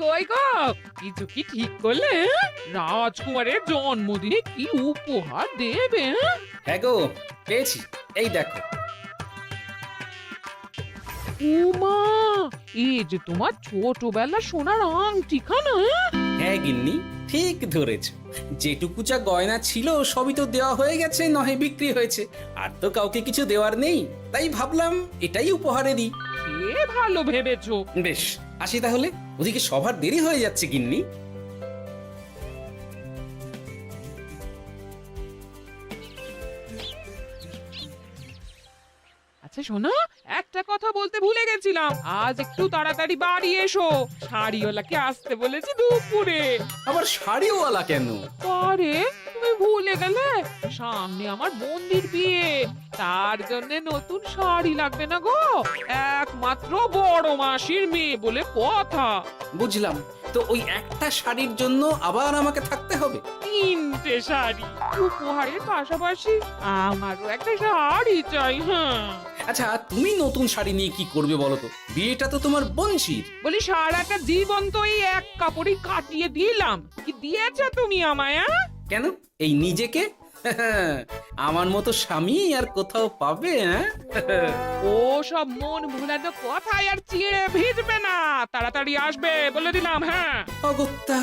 কই গো, কিছু কি ঠিক করলে? রাজকুমারের জন্মদিনে কি উপহার দেবে? হ্যাঁ গো, পেয়েছি। এই দেখো। উমা, এই যে তোমার ছোটবেলা সোনার আংটিখানা। হ্যাঁ গিন্নি, ঠিক ধরেছ। যেটুকু যা গয়না ছিল সবই তো দেওয়া হয়ে গেছে, নহে বিক্রি হয়েছে। আর তো কাউকে কিছু দেওয়ার নেই, তাই ভাবলাম এটাই উপহারে দিই। সে ভালো ভেবেছো। বেশ, আসি তাহলে। ওদিকে সবার দেরি হয়ে যাচ্ছে গিন্নি। আচ্ছা শোনো, একটা কথা বলতে ভুলে গেছিলাম। আজ একটু তাড়াতাড়ি বাড়ি এসো, শাড়িওয়ালাকে আসতে বলেছি দুপুরে। আবার শাড়িওয়ালা কেন? আরে তুমি ভুলে গেলে, সামনে আমার বোনদির বিয়ে, তার জন্য নতুন শাড়ি লাগবে না গো। একমাত্র বড় মাসির মেয়ে বলে কথা। বুঝলাম। তো ওই একটা শাড়ির জন্য আবার আমাকে থাকতে হবে? 3টে শাড়ি উপহারের পাশাপাশি আমারও একটা শাড়ি চাই। হ্যাঁ আচ্ছা, তুমি নতুন শাড়ি নিয়ে কি করবে বলো তো? বিয়েটা তো তোমার বংশীর। বলি, সারাটা জীবন তো এই এক কাপড়ই কাটিয়ে দিলাম, কি দিয়েছো তুমি আমায়? কেন, এই নিজেকে? আমার মতো স্বামী আর কোথাও পাবে? ও সব মন ভোলানো কথায় আর চিড়ে ভিজবে না, তাড়াতাড়ি আসবে বলে দিলাম। হ্যাঁ অগত্যা।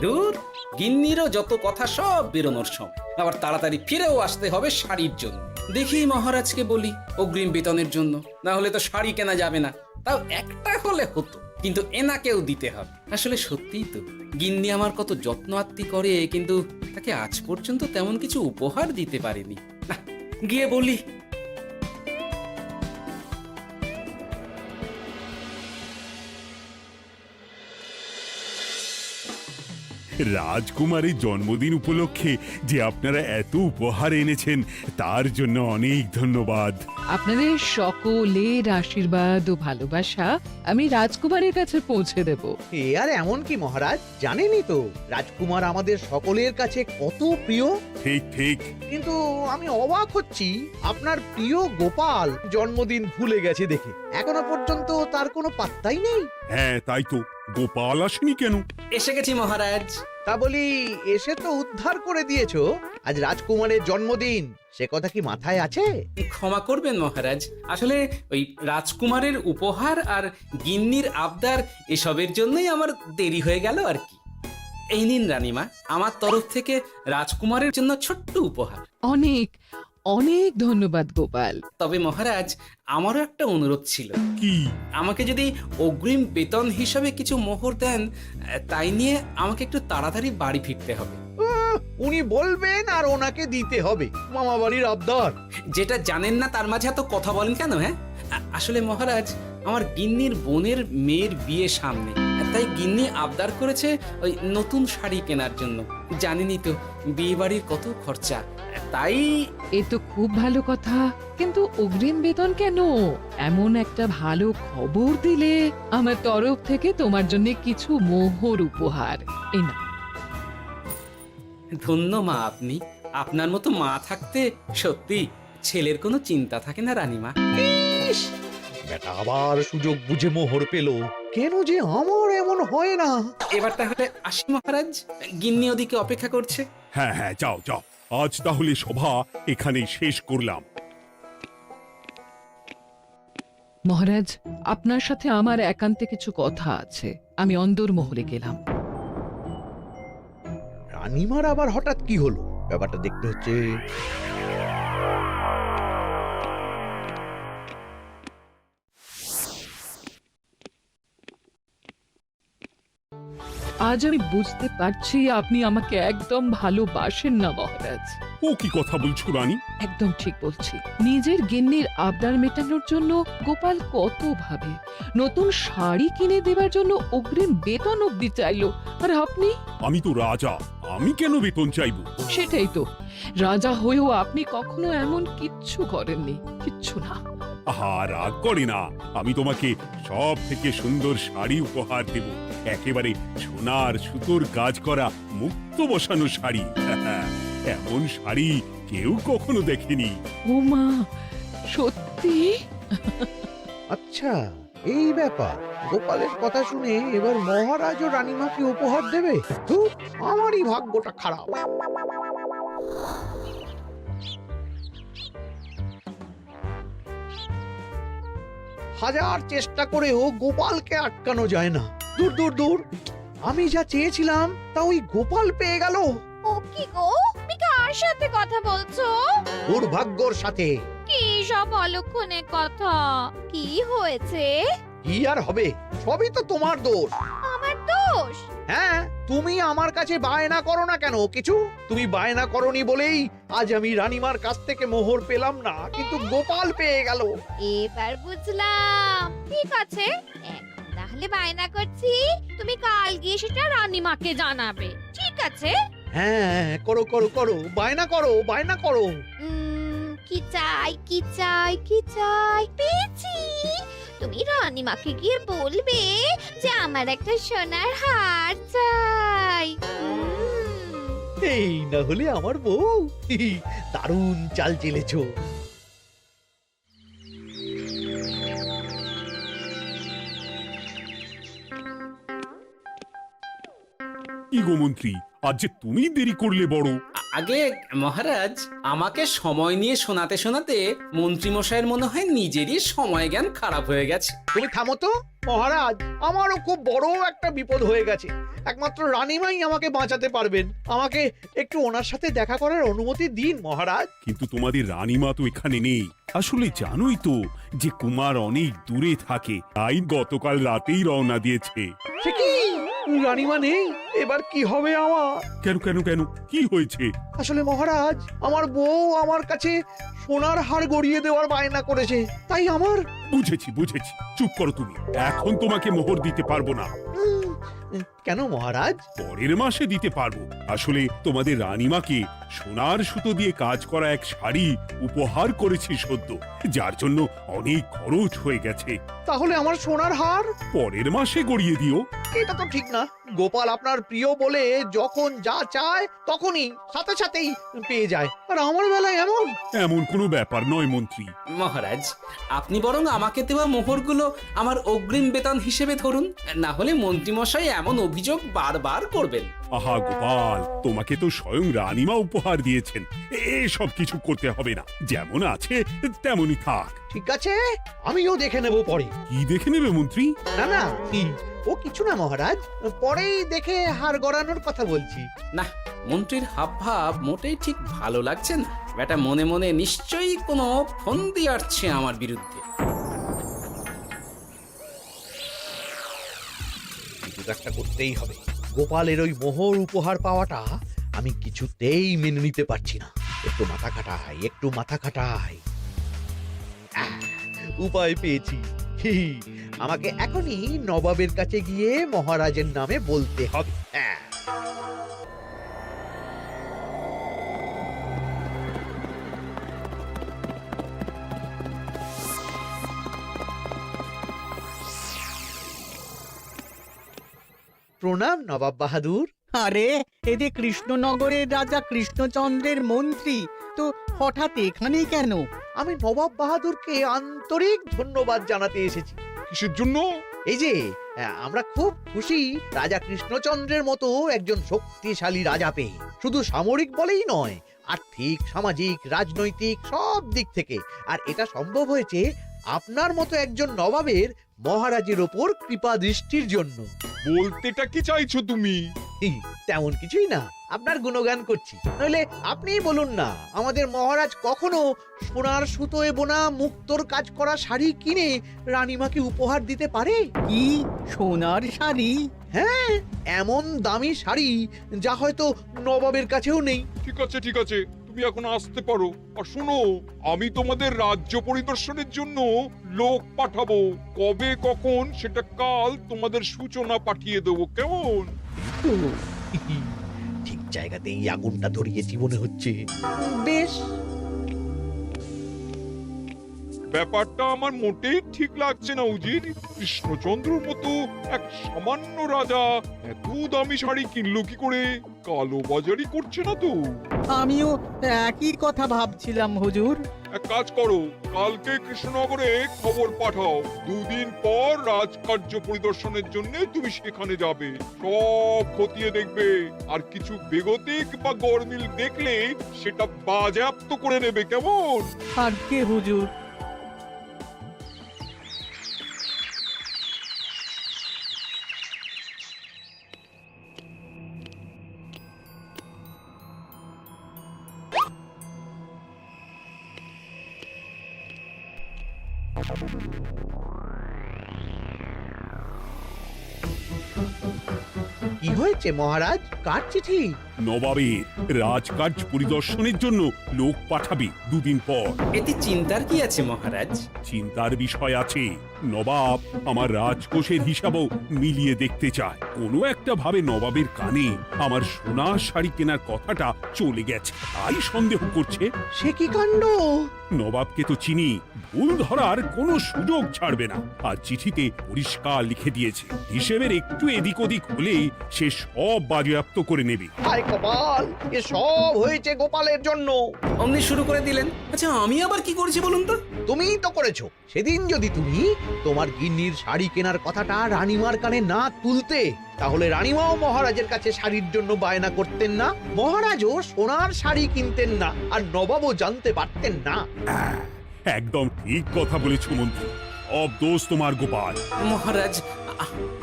দূর, গিন্নিরও যত কথা সব বেরোনোর সময়। আবার তাড়াতাড়ি ফিরেও আসতে হবে শাড়ির জন্য। দেখি মহারাজকে বলি অগ্রিম বেতনের জন্য, না হলে তো শাড়ি কেনা যাবে না। তাও একটা হলে হতো, কিন্তু এনাকেও দিতে হবে। আসলে সত্যিই তো, গিন্নি আমার কত যত্ন আত্তি করে, কিন্তু তাকে আজ পর্যন্ত তেমন কিছু উপহার দিতে পারিনি। না, গিয়ে বলি। রাজকুমারের জন্মদিন উপলক্ষে যে আপনারা এত উপহার এনেছেন তার জন্য অনেক ধন্যবাদ। আপনাদের সকলের আশীর্বাদ ও ভালোবাসা আমি রাজকুমারের কাছে পৌঁছে দেব। এ আর এমন কি মহারাজ, জানেনই তো রাজকুমার আমাদের সকলের কাছে কত প্রিয়। ঠিক ঠিক। কিন্তু আমি অবাক হচ্ছি আপনার প্রিয় গোপাল জন্মদিন ভুলে গেছে দেখে। এখনো পর্যন্ত তার কোনো পাত্তাই নেই। হ্যাঁ তাই তো, গোপাল আসেনি কেন? এসে গেছি মহারাজ। তা বলি, এসে তো উদ্ধার করে দিয়েছো। আজ রাজকুমারের জন্মদিন, সে কথা কি মাথায় আছে? ক্ষমা করবেন মহারাজ, আসলে ওই রাজকুমারের উপহার আর গিন্নির আবদার এসবের জন্যই আমার দেরি হয়ে গেল আর কি। এই নিন রানীমা, আমার তরফ থেকে রাজকুমারের জন্য ছোট্ট উপহার। অনেক অনেক ধন্যবাদ গোপাল। তবে মহারাজ, আমারও একটা অনুরোধ ছিল। কি? আমাকে যদি অগ্রিম বেতন হিসাবে কিছু মোহর দেন, তাই নিয়ে আমাকে একটু তাড়াতাড়ি বাড়ি ফিরতে হবে। উনি বলবেন আর ওনাকে দিতে হবে, মামা বাড়ির আবদার। যেটা জানেন না তার মাঝে এত কথা বলেন কেন? হ্যাঁ, আসলে মহারাজ, আমার গিন্নির বোনের মেয়ের বিয়ে সামনে, তাই গিন্নি আবদার করেছে ওই নতুন শাড়ি কেনার জন্য। জানেনই তো বিয়ে বাড়ির কত খরচা, তাই। এ তো খুব ভালো কথা, কিন্তু অগ্রিম বেতন কেন? এমন একটা ভালো খবর দিলে আমার তরফ থেকে তোমার জন্য কিছু মোহর উপহার। এই না, ধন্য মা আপনি। আপনার মতো মা থাকতে সত্যি ছেলের কোনো চিন্তা থাকে না রানীমা। ইস, বেটা আবার সুযোগ বুঝে মোহর পেল। কেন যে আমার এমন হয় না। এবার তাহলে আসি মহারাজ, গিন্নি ওদিকে অপেক্ষা করছে। হ্যাঁ হ্যাঁ, যাও যাও। আজ তাহলে সভা এখানেই শেষ করলাম। মহারাজ, আপনার সাথে আমার একান্তে কিছু কথা আছে। আমি অন্দরমহলে গেলাম। রানীমার আবার হঠাৎ কি হলো, ব্যাপারটা দেখতে হচ্ছে। আজ আমি বুঝতে পারছি আপনি আমাকে একদম ভালোবাসেন না মহারাজ। ও কি কথা বলছো রানী? একদম ঠিক বলছি। নিজের গিন্নির আবদার মেটানোর জন্য গোপাল কত ভাবে, নতুন শাড়ি কিনে দেবার জন্য অগ্রিম বেতন অব্দি চাইলো, আর আপনি? আমি তো রাজা, আমি কেন বেতন চাইবো? সেটাই তো, রাজা হয়েও আপনি কখনো এমন কিচ্ছু করেননি, কিচ্ছু না। আহা, রাগ করে না। আমি তোমাকে সব থেকে সুন্দর শাড়ি উপহার দেব, একেবারে সোনার সুতোর কাজ করা মুক্ত বসানো শাড়ি। এমন শাড়ি কেউ কখনো দেখেনি। ও মা, সত্যি সত্যি? আচ্ছা, এই ব্যাপার। গোপালের কথা শুনে এবার মহারাজ ও রানীমাকে উপহার দেবে? ধুর, আমারই ভাগ্যটা খারাপ। হাজার চেষ্টা করেও গোপালকে আটকানো যায় না। দূর দূর দূর, আমি যা চেয়েছিলাম তা ওই গোপাল পেয়ে গেল। ও কি গো, তুমি কার সাথে কথা বলছো? দুর্ভাগ্যর সাথে। কি সব অলক্ষণের কথা? কি হয়েছে? কি আর হবে, সবই তো তোমার দোষ। আমার দোষ? হ্যাঁ, তুমি আমার কাছে বায়না করো না কেন কিছু? তুমি বায়না করনি বলেই আজ আমি রানীমার কাছ থেকে মোহর পেলাম না, কিন্তু গোপাল পেয়ে গেল। এবার বুঝলাম। ঠিক আছে, এখন তাহলে বায়না করছি, তুমি কাল গিয়ে সেটা রানীমাকে জানাবে। ঠিক আছে? হ্যাঁ, করো করো করো, বায়না করো, বায়না করো। কি চাই, কি চাই, কি চাই? পেয়েছি। তুমি রানীমাকে গিয়ে বলবে যে আমার একটা সোনার হার চাই। এই না হলে আমার বউ। দারুণ চাল চেলেছো। কি গো মন্ত্রী, আজ যে তুমি দেরি করলে বড়। আগে মহারাজ, আমাকে সময় নিয়ে শোনাতে শোনাতে মন্ত্রীমশাইয়ের মনে হয় নিজেরই সময় জ্ঞান খারাপ হয়ে গেছে। তুমি থামো তো মহারাজ, আমারও খুব বড় একটা বিপদ হয়ে গেছে। একমাত্র রানীমাই আমাকে বাঁচাতে পারবেন। আমাকে একটু ওনার সাথে দেখা করার অনুমতি দিন মহারাজ। কিন্তু তোমাদের রানীমা তো এখানে নেই। আসলে জানোই তো যে কুমার অনেক দূরে থাকে, তাই গতকাল রাতেই রওনা দিয়েছে। সে কি, রানীমা নেই? এবার কি হবে আমার? কেন কেন কেন, কি হয়েছে? আসলে মহারাজ, আমার বউ আমার কাছে সোনার হার গড়িয়ে দেওয়ার বায়না করেছে, তাই আমার। বুঝেছি বুঝেছি, চুপ করো তুমি। এখন তোমাকে মোহর দিতে পারবো না। কেন মহারাজ? পরের মাসে দিতে পারবো। আসলে তোমাদের রানীমাকে সোনার সুতো দিয়ে কাজ করা এক শাড়ি উপহার করেছি সদ্য, যার জন্য অনেক খরচ হয়ে গেছে। তাহলে আমার সোনার হার পরের মাসে গড়িয়ে দিও। এটা তো ঠিক না। গোপাল আপনার প্রিয় বলে যখন যা চায় তখনই সাথে সাথেই পেয়ে যায়, আর আমার বেলায় এমন। এমন কোনো ব্যাপার নয় মন্ত্রী। মহারাজ, আপনি বরং আমাকে দেওয়া মোহরগুলো আমার অগ্রিম বেতন হিসেবে ধরুন, না হলে মন্ত্রীমশাই এমন অভিযোগ বারবার করবেন। আহা গোপাল, তোমাকে তো স্বয়ং রানীমা উপহার দিয়েছেন, এসব কিছু করতে হবে না। যেমন আছে তেমনই থাক। ঠিক আছে, আমিও দেখে নেব পরে। কি দেখে নেবে মন্ত্রী? না না, ও কিছু না মহারাজ, পরেই দেখে হার গড়ানোর কথা বলছি। না, মন্ত্রীর হাবভাব মোটেই ঠিক ভালো লাগছে না। বেটা মনে মনে নিশ্চয়ই কোনো ফন্দি আটছে আমার বিরুদ্ধে। কিছু একটা করতেই হবে। গোপালের ওই মোহর উপহার পাওয়াটা আমি কিছুতেই মেনে নিতে পারছি না। একটু মাথা খাটাই, একটু মাথা খাটাই। উপায় পেয়েছি। আমাকে এখনই নবাবের কাছে গিয়ে মহারাজের নামে বলতে হবে। প্রণাম নবাব বাহাদুর। আরে এতে কৃষ্ণনগরের রাজা কৃষ্ণচন্দ্রের মন্ত্রী তো হঠাৎ এখানেই কেন? আমি নবাব বাহাদুরকে আন্তরিক ধন্যবাদ জানাতে এসেছি। কিসের জন্য? এই যে আমরা খুব খুশি রাজা কৃষ্ণচন্দ্রের মতো একজন শক্তিশালী রাজা পেয়ে। শুধু সামরিক বলেই নয়, আর্থিক, সামাজিক, রাজনৈতিক সব দিক থেকে। আর এটা সম্ভব হয়েছে আপনার মতো একজন নবাবের মহারাজের ওপর কৃপা দৃষ্টির জন্য। বলতেটা কি চাইছো তুমি? তেমন কিছুই না, আপনার গুণগান করছি। নইলে আপনিই বলুন না, আমাদের মহারাজ কখনো সোনার সুতোয় বোনা মুক্তোর কাজ করা শাড়ি কিনে রানীমাকে উপহার দিতে পারে? কি সোনার শাড়ি? হ্যাঁ, এমন দামি শাড়ি যা হয়তো নবাবের কাছেও নেই। ঠিক আছে ঠিক আছে, তুমি এখন আসতে পারো। আর শোনো, আমি তোমাদের রাজ্য পরিদর্শনের জন্য লোক পাঠাবো। কবে কখন সেটা কাল তোমাদের সূচনা পাঠিয়ে দেবো, কেমন? তো, ঠিক জায়গাতেই আগুনটা ধরিয়েছি মনে হচ্ছে। বেশ। ব্যাপারটা আমার মোটেই ঠিক লাগছে না উজির। কৃষ্ণচন্দ্রর মতো এক সামান্য রাজা এত দামি শাড়ি কিনলো কি করে? কালো বাজারি করছে না তো? আমিও একই কথা ভাবছিলাম হুজুর। এক কাজ করো, কালকে কৃষ্ণনগরে খবর পাঠাও, 2 দিন পর রাজকার্য পরিদর্শনের জন্য তুমি সেখানে যাবে, সব খতিয়ে দেখবে, আর কিছু বেগতিক বা গরমিল দেখলে সেটা বাজেয়াপ্ত করে নেবে, কেমন? আর কে হুজুর? কি হয়েছে মহারাজ? কার চিঠি? নবাবের রাজকার্য পরিদর্শনের জন্য লোক পাঠাবে 2 দিন পর। এতে চিন্তার কি আছে মহারাজ? চিন্তার বিষয় আছে। নবাব আমার রাজকোষের হিসাবও মিলিয়ে দেখতে চায়। কোনো একটা ভাবে নবাবের কানে আমার সোনার শাড়ি কেনার কথাটা চলে গেছে, তাই সন্দেহ করছে। সে কি কাণ্ড! নবাবকে তো চিনি, ভুল ধরার কোনো সুযোগ ছাড়বে না। আর চিঠিতে পরিষ্কার লিখে দিয়েছে, হিসেবের একটু এদিক ওদিক হলেই সে সব বাজেয়াপ্ত করে নেবে। হায় কপাল! এ সব হয়েছে গোপালের জন্য। অমনি শুরু করে দিলেন। আচ্ছা, আমি আবার কি করেছি বলুন তো? তুমিই তো করেছো। সেদিন যদি তুমি তোমার গিন্নির শাড়ি কেনার কথাটা রানীমার কানে না তুলতে, তাহলে রানীমাও মহারাজের কাছে শাড়ির জন্য বায়না করতেন না, মহারাজও সোনার শাড়ি কিনতেন না, আর নবাবও জানতে পারতেন না। একদম ঠিক কথা বলেছ মন্ত্রী, সব দোষ তোমার গোপাল। মহারাজ,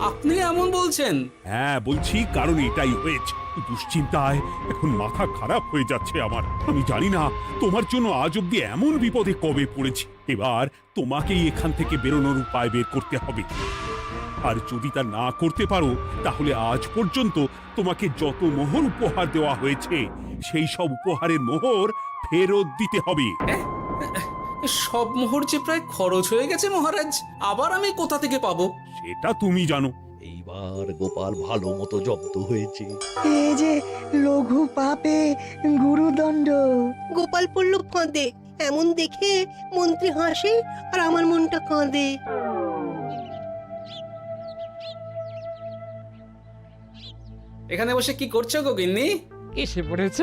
আপনি এমন বলছেন? হ্যাঁ বলছি, কারণ এটাই হয়েছে। দুশ্চিন্তায় এখন মাথা খারাপ হয়ে যাচ্ছে আমার। আমি জানি না তোমার জন্য আজ অব্দি এমন বিপদে কবে পড়েছি। এবার তোমাকেই এখান থেকে বেরোনোর উপায় বের করতে হবে। আর যদি তা না করতে পারো, তাহলে আজ পর্যন্ত তোমাকে যত মোহর উপহার দেওয়া হয়েছে, সেই সব উপহারের মোহর ফেরত দিতে হবে। সব মোহর যে প্রায় খরচ হয়ে গেছে মহারাজ, আবার আমি কোথা থেকে পাবো? সেটা তুমি জানো। এইবার গোপাল ভালো মতো জব্দ হয়েছে। এ যে লঘু পাপে গুরুদণ্ড। গোপাল পড়ল কাঁদে, এমন দেখে মন্ত্রী হাসে আর আমার মনটা কাঁদে। এখানে বসে কি করছো গো গিন্নি? এসে পড়েছ?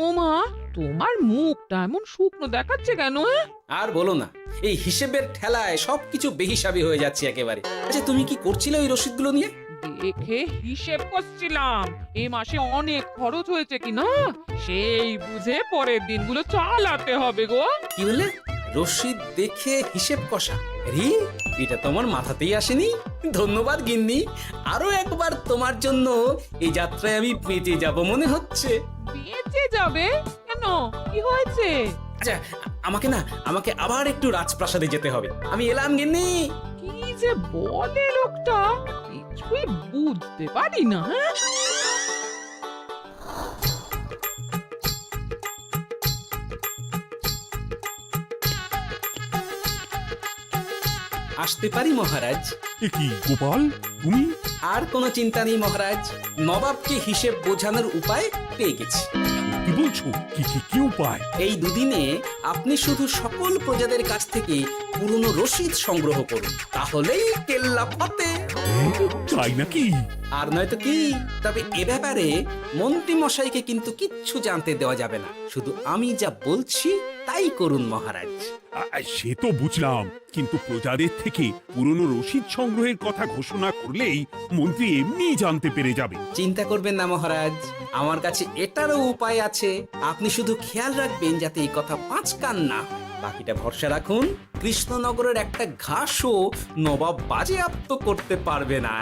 ওমা, তোমার মুখটা এমন শুকনো দেখাচ্ছে কেন? আর বলো না, এই হিসেবের ঠেলায় সবকিছু বেহিসাবি হয়ে যাচ্ছে একেবারে। আচ্ছা, তুমি কি করছিলে ওই রসিদগুলো নিয়ে? দেখে হিসেব করছিলাম এ মাসে অনেক খরচ হয়েছে কিনা, সেই বুঝে পরের দিনগুলো চালাতে হবে গো। কি বললে? রসিদ দেখে হিসেব কষা? রি, এটা তোমার মাথাতেই আসেনি। ধন্যবাদ গিন্নি, আরো একবার তোমার জন্য এই যাত্রায় আমি বেঁচে যাব মনে হচ্ছে। বেঁচে যাবে কেন? কি হয়েছে? আচ্ছা, আমাকে আবার একটু রাজপ্রাসাদে যেতে হবে। আমি এলাম গিন্নি। কি যে বলে লোকটা, কিছুই বুঝতে পারি না। আসতে পারি মহারাজ? এ কি গোপাল, তুমি? আর কোনো চিন্তা নেই মহারাজ, নবাবকে হিসেব বোঝানোর উপায় পেয়ে গেছি। কি বলছো? কি উপায়? এই দুদিনে আপনি শুধু সকল প্রজাদের কাছ থেকে পুরনো রসিদ সংগ্রহ করুন, তাহলেই কেল্লা ফতে। তাই নাকি? আর নয়তো কি? তবে এ ব্যাপারে মন্ত্রী মশাইকে কিন্তু কিচ্ছু জানতে দেওয়া যাবে না, শুধু আমি যা বলছি তাই করুন মহারাজ। সে তো বুঝলাম, কিন্তু প্রজাদের থেকে পুরনো রসিদ সংগ্রহের কথা ঘোষণা করলেই মন্ত্রী এমনিই জানতে পেরে যাবে। চিন্তা করবেন না মহারাজ, আমার কাছে এটারও উপায় আছে। আপনি শুধু খেয়াল রাখবেন যাতে এই কথা 5 কান না হয়। বাকিটা ভরসা রাখুন, কৃষ্ণনগরের একটা ঘাসও নবাব বাজেয়াপ্ত করতে পারবে না।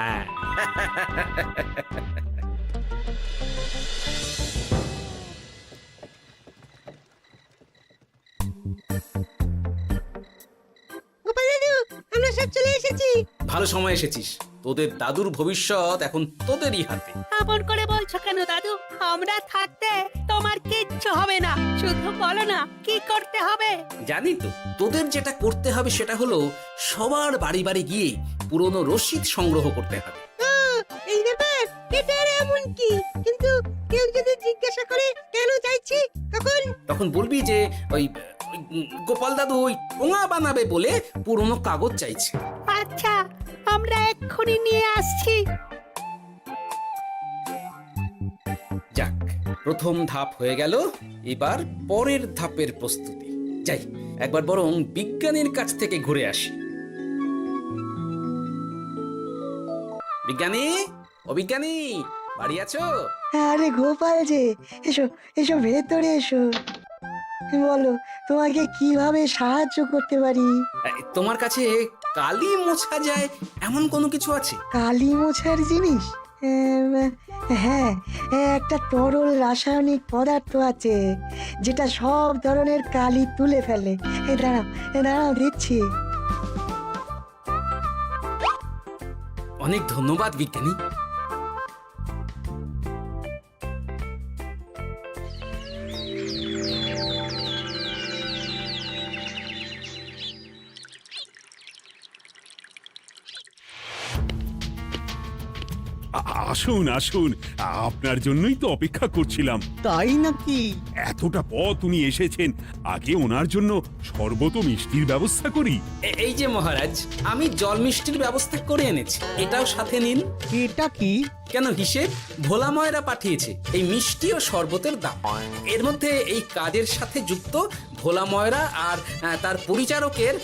গোপাল দাদু, আমরা সব চলে এসেছি। ভালো সময় এসেছিস, তোদের দাদুর ভবিষ্যৎ এখন তোদেরই হাতে। আপন করে বলছো কেন দাদু? আমরা থাকতে তোমার কিচ্ছু হবে না, শুধু বলো না কি করতে হবে। জানি তো, তোদের যেটা করতে হবে সেটা হলো সবার বাড়ি বাড়ি গিয়ে পুরনো রসিদ সংগ্রহ করতে হবে। এই ব্যাপার, এটা আর এমন কি? কিন্তু কেউ যদি জিজ্ঞাসা করে কেন চাইছি, তখন বলবি যে ওই গোপাল দাদু ওই ঠোঙা বানাবে বলে পুরনো কাগজ চাইছে। আচ্ছা, আমরা এক্ষুনি নিয়ে আসছি। যাক, প্রথম ধাপ হয়ে গেল, এবার পরের ধাপের প্রস্তুতি। যাই, একবার বরং বিজ্ঞানীর কাছ থেকে ঘুরে আসি। বিজ্ঞানী, ও বিজ্ঞানী, বাড়ি আছো? আরে গোপাল যে, এসো এসো ভেতরে এসো। বলো, তোমাকে কিভাবে সাহায্য করতে পারি? তোমার কাছে কালি মোছা যায় এমন কোনো কিছু আছে? কালি মোছার জিনিস? হ্যাঁ, একটা তরল রাসায়নিক পদার্থ আছে যেটা সব ধরনের কালি তুলে ফেলে। দাঁড়াও দিচ্ছি। অনেক ধন্যবাদ বিজ্ঞানী। আসুন আসুন, আপনার জন্যই তো অপেক্ষা করছিলাম। তাই নাকি? এতটা পথ উনি এসেছেন, আগে ওনার জন্য শরবত ও মিষ্টির ব্যবস্থা করি। এই যে মহারাজ, আমি জল মিষ্টির ব্যবস্থা করে এনেছি, এটাও সাথে নিন। এটা কি? কেন, হিসেব ভোলা ময়রা পাঠিয়েছে এই মিষ্টি ও শরবতের দাম। এর মধ্যে এই কাজের সাথে যুক্ত ভোলা ময়রা আর তার পরিচারকের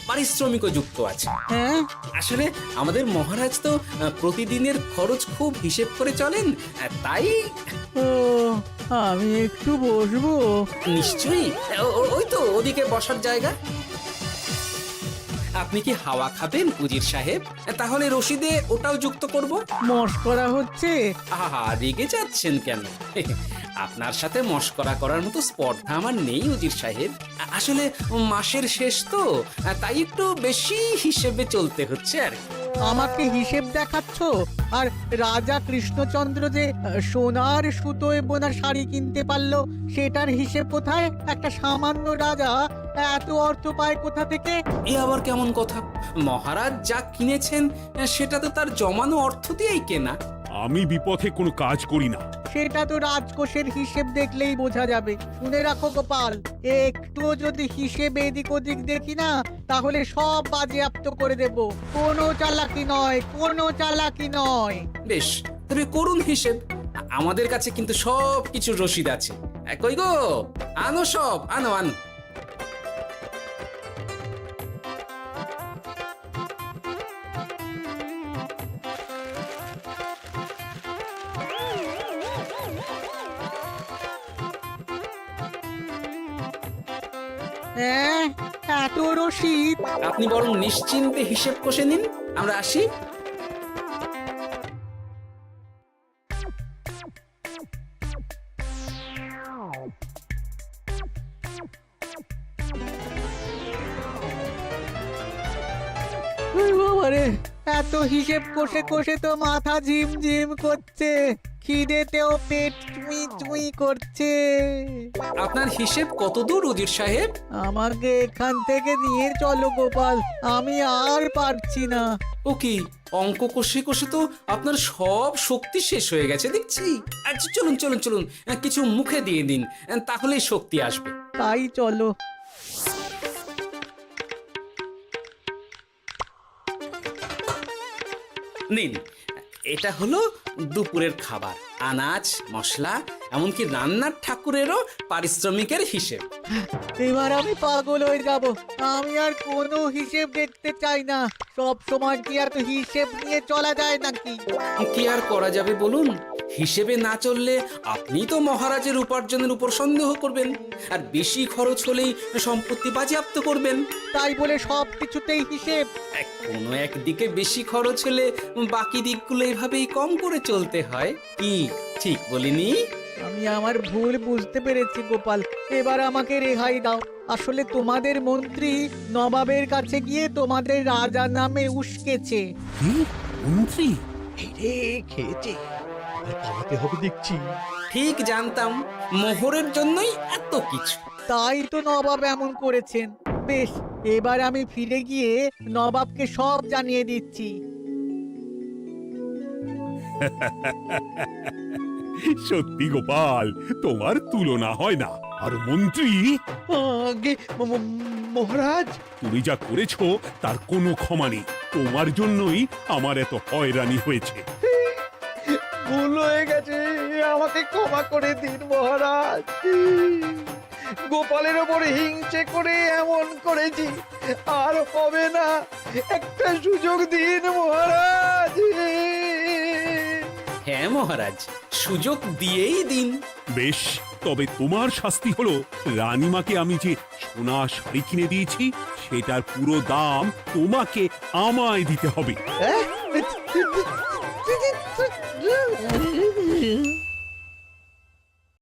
পারিশ্রমিকও যুক্ত আছে। হ্যাঁ, আসলে আমাদের মহারাজ তো প্রতিদিনের খরচ খুব হিসেব করে চলেন, তাই। ও, আমি একটু বসবো? নিশ্চয়ই, ওই তো ওদিকে বসার জায়গা। আপনি কি হাওয়া খাবেন উজির সাহেব? তাহলে রশিদে ওটাও যুক্ত করব। মস্করা হচ্ছে? আহা, রেগে যাচ্ছেন কেন? আপনার সাথে মস্করা করার মতো স্পর্ধা আমার নেই উজির সাহেব। আসলে মাসের শেষ তো, তাই একটু বেশি হিসেবে চলতে হচ্ছে আর কি। আমাকে হিসেব দেখাচ্ছ? আর রাজা কৃষ্ণচন্দ্র যে সোনার সুতোয় বোনা শাড়ি কিনতে পারলো, সেটার হিসেব কোথায়? একটা সামান্য রাজা এত অর্থ পায় কোথা থেকে? এ আবার কেমন কথা? মহারাজ যা কিনেছেন সেটা তো তার জমানো অর্থ দিয়েই কেনা। আমি বিপথে কোনো কাজ করি না। সেটা তো রাজকোষের হিসেব দেখলেই বোঝা যাবে। শুনে রাখো গোপাল, একটুও যদি হিসেব এদিক ওদিক দেখি না, তাহলে সব বাজেয়াপ্ত করে দেব। কোনো চালাকি নয়, কোনো চালাকি নয়। বেশ, তবে করুন হিসেব। আমাদের কাছে কিন্তু সব কিছু রসিদ আছে। কই গো, আনো সব, আনো আনো। হ্যাঁ, এত রসিদ? আপনি বরং নিশ্চিন্তে হিসেব কষে নিন, আমরা আসি। বাবারে, এত হিসেব কষে কষে তো মাথা ঝিমঝিম করছে, খিদেতেও পেট চুই চুই করছে। আপনার হিসেব কত দূর উজির সাহেব? আমাকে এখান থেকে নিয়ে চলো গোপাল, আমি আর পারছি না। ও কি, অঙ্ক কষে কষে তো আপনার সব শক্তি শেষ হয়ে গেছে দেখছি। আচ্ছা চলুন চলুন চলুন, কিছু মুখে দিয়ে দিন, তাহলেই শক্তি আসবে। তাই চলো। নিন, এটা হলো দুপুরের খাবার, আনাজ মশলা, এমনকি রান্নার ঠাকুরেরও পারিশ্রমিকের হিসেব। এবার আমি পাগল হয়ে যাব। আমি আর কোনো হিসেব দেখতে চাই না। সব সময় কি আর হিসেব নিয়ে চলা যায় নাকি? কি আর করা যাবে বলুন? হিসেবে না চললে আপনি তো মহারাজের উপার্জনের উপর সন্দেহ করবেন, আর বেশি খরচ হলেই সম্পত্তি বাজেয়াপ্ত করবেন। তাই বলে সব কিছুতেই হিসেব? কোনো একদিকে বেশি খরচ হলে বাকি দিকগুলো এভাবেই কম করে চলতে হয়। কি ঠিক বলিনি? আমি আমার ভুল বুঝতে পেরেছি গোপাল, এবার আমাকে রেহাই দাও। আসলে তোমাদের মন্ত্রী নবাবের কাছে গিয়ে তোমাদের রাজা নামে উস্কেছে। কি? মন্ত্রী? এই রে, খেয়েছে, এবার পালাতে হবে দেখছি। ঠিক জানতাম, মোহরের জন্যই এত কিছু। তাই তো নবাব এমন করেছেন। বেশ, এবার আমি ফিরে গিয়ে নবাবকে সব জানিয়ে দিচ্ছি। সত্যি গোপাল, তোমার তুলনা হয় না। আর মন্ত্রী, আগে মহারাজ, তুমি যা করেছো তার কোনো ক্ষমা নেই। তোমার জন্যই আমার এত হয়রানি হয়েছে। ভুল হয়ে গেছে, আমাকে ক্ষমা করে দিন মহারাজ। গোপালের ওপর হিংসে করে এমন করেছি, আর হবে না। একটা সুযোগ দিন মহারাজ। হ্যাঁ মহারাজ, সুযোগ দিয়েই দিন। বেশ, তবে তোমার শাস্তি হলো রানীমাকে আমি যে সোনা শাড়ি কিনে দিয়েছি সেটার পুরো দাম তোমাকে আমায় দিতে হবে। হ্যাঁ?